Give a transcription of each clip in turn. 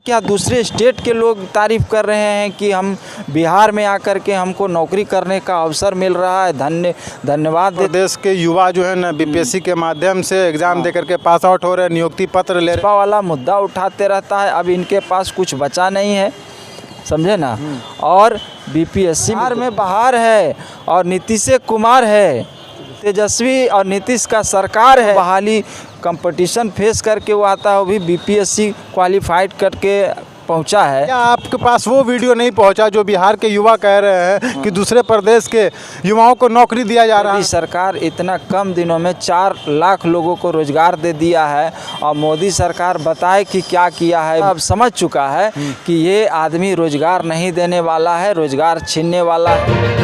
क्या दूसरे स्टेट के लोग तारीफ़ कर रहे हैं कि हम बिहार में आकर के हमको नौकरी करने का अवसर मिल रहा है। धन्यवाद। देश के युवा जो है ना बीपीएससी के माध्यम से एग्ज़ाम दे करके पास आउट हो रहे हैं, नियुक्ति पत्र ले रहे वाला मुद्दा उठाते रहता है। अब इनके पास कुछ बचा नहीं है, समझे ना। और बीपीएससी बिहार में बहार है और नीतीश कुमार है, तेजस्वी और नीतीश का सरकार है। बहाली कंपटीशन फेस करके वो आता है, वो भी बीपीएससी क्वालिफाइड करके पहुंचा है। क्या आपके पास वो वीडियो नहीं पहुंचा जो बिहार के युवा कह रहे हैं कि दूसरे प्रदेश के युवाओं को नौकरी दिया जा रहा है? सरकार इतना कम दिनों में 4 लाख लोगों को रोजगार दे दिया है और मोदी सरकार बताए कि क्या किया है। अब समझ चुका है कि ये आदमी रोजगार नहीं देने वाला है, रोजगार छीनने वाला है।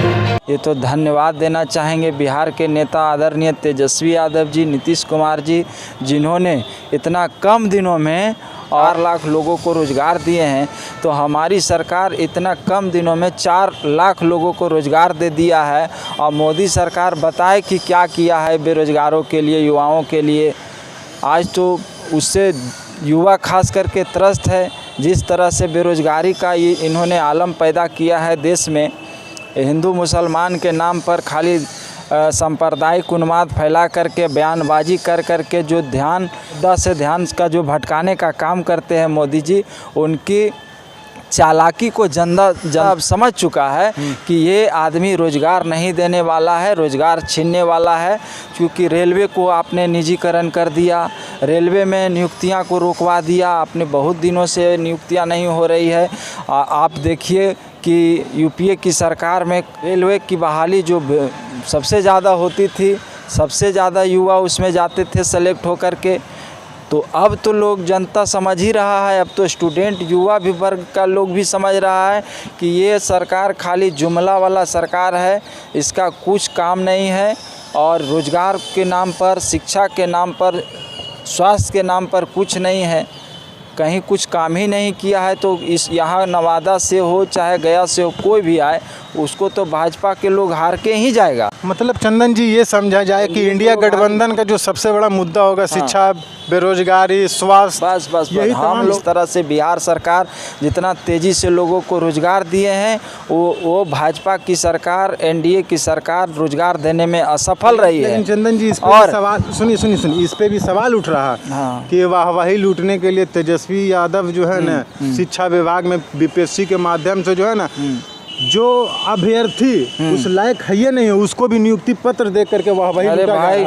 ये तो धन्यवाद देना चाहेंगे बिहार के नेता आदरणीय तेजस्वी यादव जी, नीतीश कुमार जी, जिन्होंने इतना कम दिनों में 8 लाख लोगों को रोज़गार दिए हैं। तो हमारी सरकार इतना कम दिनों में 4 लाख लोगों को रोज़गार दे दिया है और मोदी सरकार बताए कि क्या किया है बेरोज़गारों के लिए, युवाओं के लिए। आज तो उससे युवा खास करके त्रस्त है। जिस तरह से बेरोज़गारी का ये इन्होंने आलम पैदा किया है देश में, हिंदू मुसलमान के नाम पर खाली सांप्रदायिक उन्माद फैला करके, बयानबाजी कर करके जो ध्यान का जो भटकाने का काम करते हैं मोदी जी, उनकी चालाकी को जनता अब समझ चुका है कि ये आदमी रोज़गार नहीं देने वाला है, रोज़गार छीनने वाला है। क्योंकि रेलवे को आपने निजीकरण कर दिया, रेलवे में नियुक्तियां को रोकवा दिया, आपने बहुत दिनों से नियुक्तियां नहीं हो रही है। आप देखिए कि यूपीए की सरकार में रेलवे की बहाली जो सबसे ज़्यादा होती थी, सबसे ज़्यादा युवा उसमें जाते थे सेलेक्ट होकर के। तो अब तो लोग, जनता समझ ही रहा है, अब तो स्टूडेंट युवा भी वर्ग का लोग भी समझ रहा है कि ये सरकार खाली जुमला वाला सरकार है, इसका कुछ काम नहीं है। और रोज़गार के नाम पर, शिक्षा के नाम पर, स्वास्थ्य के नाम पर कुछ नहीं है, कहीं कुछ काम ही नहीं किया है। तो इस यहाँ नवादा से हो चाहे गया से हो, कोई भी आए उसको तो भाजपा के लोग हार के ही जाएगा। मतलब चंदन जी ये समझा जाए कि इंडिया गठबंधन का जो सबसे बड़ा मुद्दा होगा शिक्षा, बेरोजगारी, स्वास्थ्य, बस यही हम लोग। इस तरह से बिहार सरकार जितना तेज़ी से लोगों को रोजगार दिए हैं, वो भाजपा की सरकार, एनडीए की सरकार रोजगार देने में असफल रही है। चंदन जी इस पर सवाल सुनिए, इस पे भी सवाल उठ रहा है कि वाहवाही लूटने के लिए तेजस्वी यादव जो है ना शिक्षा विभाग में बीपीएससी के माध्यम से जो है ना, जो अभ्यर्थी उस लायक है ये नहीं है, उसको भी नियुक्ति पत्र दे करके वाहवाही। अरे भाई,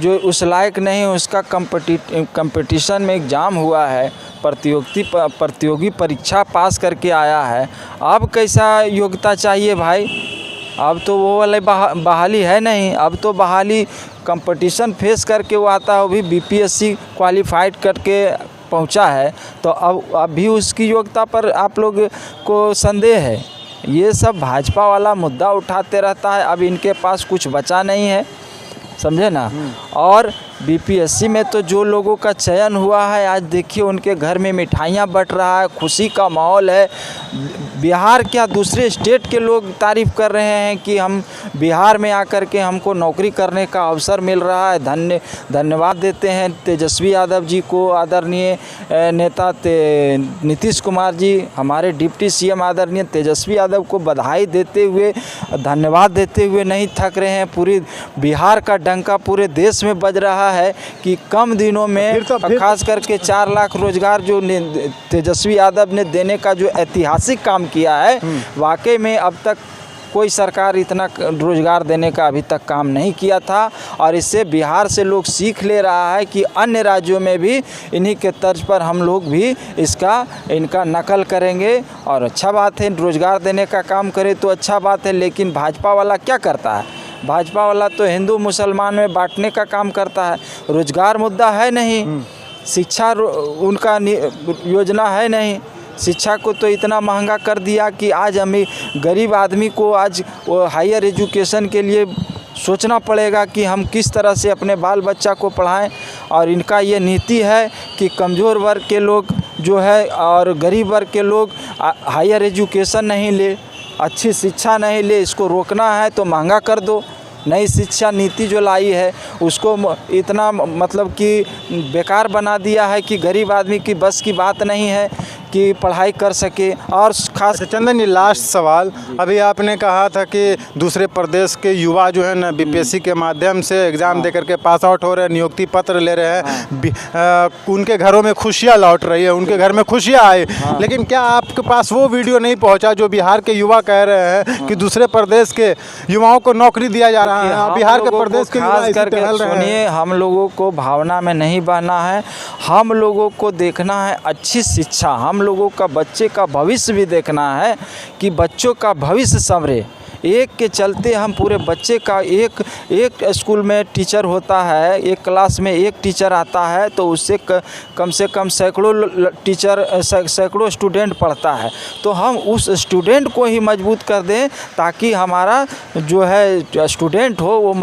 जो उस लायक नहीं है उसका कंपटीशन में एग्ज़ाम हुआ है, प्रतियोगी परीक्षा पास करके आया है, अब कैसा योग्यता चाहिए भाई? अब तो वो वाले बहाली है नहीं। अब तो बहाली कंपटीशन फेस करके वो आता है, वो भी बीपीएससी क्वालिफाइड करके पहुंचा है। तो अब भी उसकी योग्यता पर आप लोग को संदेह है। ये सब भाजपा वाला मुद्दा उठाते रहता है। अब इनके पास कुछ बचा नहीं है, समझे ना। और बीपीएससी में तो जो लोगों का चयन हुआ है, आज देखिए उनके घर में मिठाइयाँ बँट रहा है, खुशी का माहौल है। बिहार क्या दूसरे स्टेट के लोग तारीफ़ कर रहे हैं कि हम बिहार में आकर के हमको नौकरी करने का अवसर मिल रहा है। धन्यवाद देते हैं तेजस्वी यादव जी को, आदरणीय नेता नीतीश कुमार जी, हमारे डिप्टी सीएम आदरणीय तेजस्वी यादव को बधाई देते हुए, धन्यवाद देते हुए नहीं थक रहे हैं। पूरी बिहार का डंका पूरे देश में बज रहा है कि कम दिनों में खास करके 4 लाख रोजगार जो तेजस्वी यादव ने देने का जो ऐतिहासिक काम किया है, वाकई में अब तक कोई सरकार इतना रोजगार देने का अभी तक काम नहीं किया था। और इससे बिहार से लोग सीख ले रहा है कि अन्य राज्यों में भी इन्हीं के तर्ज पर हम लोग भी इनका नकल करेंगे। और अच्छा बात है, रोजगार देने का काम करे तो अच्छा बात है। लेकिन भाजपा वाला क्या करता है? भाजपा वाला तो हिंदू मुसलमान में बांटने का काम करता है। रोजगार मुद्दा है नहीं, शिक्षा उनका योजना है नहीं। शिक्षा को तो इतना महंगा कर दिया कि आज हमें गरीब आदमी को आज हायर एजुकेशन के लिए सोचना पड़ेगा कि हम किस तरह से अपने बाल बच्चा को पढ़ाएं। और इनका ये नीति है कि कमज़ोर वर्ग के लोग जो है और गरीब वर्ग के लोग हायर एजुकेशन नहीं ले, अच्छी शिक्षा नहीं ले, इसको रोकना है तो महंगा कर दो। नई शिक्षा नीति जो लाई है उसको इतना मतलब कि बेकार बना दिया है कि गरीब आदमी की बस की बात नहीं है कि पढ़ाई कर सके। और खास अच्छा चंदन जी, लास्ट सवाल, अभी आपने कहा था कि दूसरे प्रदेश के युवा जो है ना बीपीएससी के माध्यम से एग्ज़ाम दे करके पास आउट हो रहे हैं, नियुक्ति पत्र ले रहे हैं, उनके घरों में खुशियाँ लौट रही है, उनके घर में खुशियाँ आई, लेकिन क्या आपके पास वो वीडियो नहीं पहुंचा जो बिहार के युवा कह रहे हैं कि दूसरे प्रदेश के युवाओं को नौकरी दिया जा रहा है, बिहार के प्रदेश के युवा इसी करके टहल रहे हैं। सुनिए, हम लोगों को भावना में नहीं बहना है, हम लोगों को देखना है अच्छी शिक्षा, हम लोगों का बच्चे का भविष्य भी देखना है कि बच्चों का भविष्य संवरे। एक के चलते हम पूरे बच्चे का एक स्कूल में टीचर होता है, एक क्लास में एक टीचर आता है तो उससे कम से कम सैकड़ों स्टूडेंट पढ़ता है, तो हम उस स्टूडेंट को ही मजबूत कर दें ताकि हमारा जो है स्टूडेंट हो वो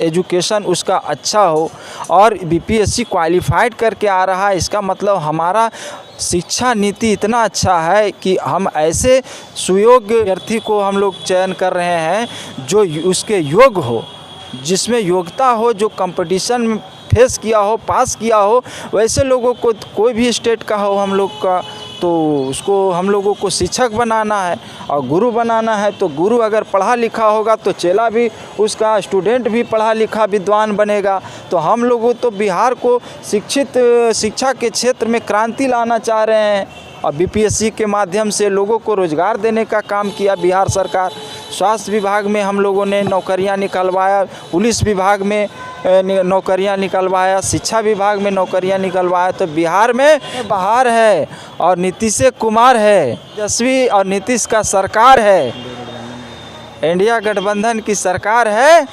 एजुकेशन उसका अच्छा हो। और बीपीएससी क्वालिफाइड करके आ रहा है, इसका मतलब हमारा शिक्षा नीति इतना अच्छा है कि हम ऐसे सुयोग्य व्यक्ति को हम लोग चयन कर रहे हैं जो उसके योग्य हो, जिसमें योग्यता हो, जो कंपटीशन में फेस किया हो, पास किया हो, वैसे लोगों को कोई भी स्टेट का हो हम लोग का, तो उसको हम लोगों को शिक्षक बनाना है और गुरु बनाना है। तो गुरु अगर पढ़ा लिखा होगा तो चेला भी, उसका स्टूडेंट भी पढ़ा लिखा विद्वान बनेगा। तो हम लोगों तो बिहार को शिक्षा के क्षेत्र में क्रांति लाना चाह रहे हैं और बीपीएससी के माध्यम से लोगों को रोज़गार देने का काम किया बिहार सरकार। स्वास्थ्य विभाग में हम लोगों ने नौकरियां निकलवाया, पुलिस विभाग में नौकरियां निकलवाया, शिक्षा विभाग में नौकरियां निकलवाया। तो बिहार में बहार है और नीतीश कुमार है, तेजस्वी और नीतीश का सरकार है, इंडिया गठबंधन की सरकार है,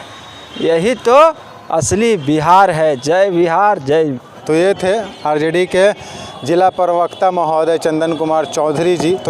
यही तो असली बिहार है। जय बिहार, जय। तो ये थे आरजेडी के जिला प्रवक्ता महोदय चंदन कुमार चौधरी जी।